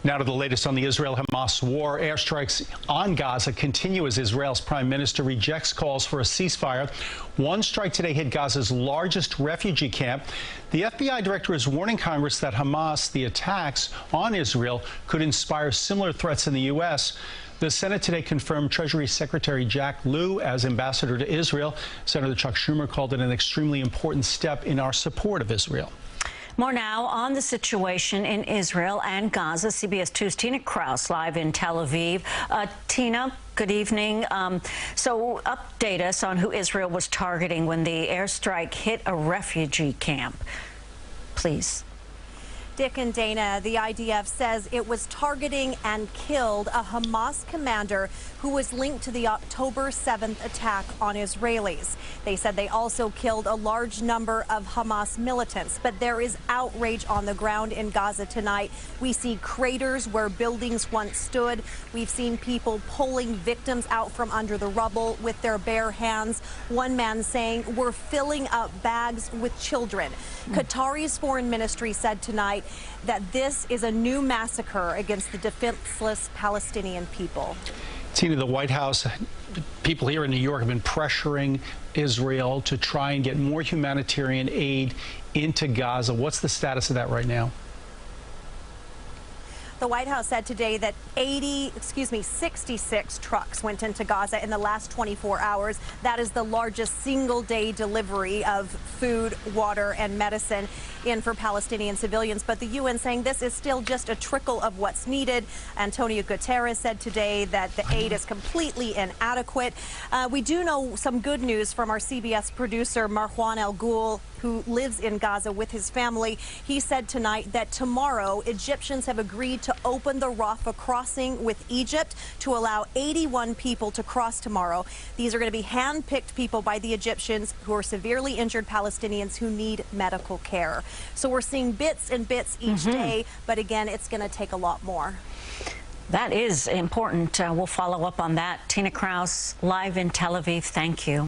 Now to the latest on the Israel-Hamas war. Airstrikes on Gaza continue as Israel's prime minister rejects calls for a ceasefire. One strike today hit Gaza's largest refugee camp. The FBI director is warning Congress that Hamas, the attacks on Israel, could inspire similar threats in the U.S. The Senate today confirmed Treasury Secretary Jack Lew as ambassador to Israel. Senator Chuck Schumer called it an extremely important step in our support of Israel. More now on the situation in Israel and Gaza. CBS 2's Tina Kraus live in Tel Aviv. Tina, good evening. So update us on who Israel was targeting when the airstrike hit a refugee camp, please. Dick and Dana, the IDF says it was targeting and killed a Hamas commander who was linked to the October 7th attack on Israelis. They said they also killed a large number of Hamas militants. But there is outrage on the ground in Gaza tonight. We see craters where buildings once stood. We've seen people pulling victims out from under the rubble with their bare hands. One man saying, "We're filling up bags with children." Qatari's foreign ministry said tonight that this is a new massacre against the defenseless Palestinian people. Tina, the White House, people here in New York have been pressuring Israel to try and get more humanitarian aid into Gaza. What's the status of that right now? The White House said today that 66 trucks went into Gaza in the last 24 hours. That is the largest single-day delivery of food, water, and medicine in for Palestinian civilians. But the UN saying this is still just a trickle of what's needed. Antonio Guterres said today that the aid is completely inadequate. We do know some good news from our CBS producer, Marwan El Ghul, who lives in Gaza with his family. He said tonight that tomorrow Egyptians have agreed to open the Rafah crossing with Egypt to allow 81 people to cross tomorrow. These are going to be hand-picked people by the Egyptians who are severely injured Palestinians who need medical care. So we're seeing bits and bits each day, but again, it's going to take a lot more. That is important. We'll follow up on that. Tina Kraus live in Tel Aviv. Thank you.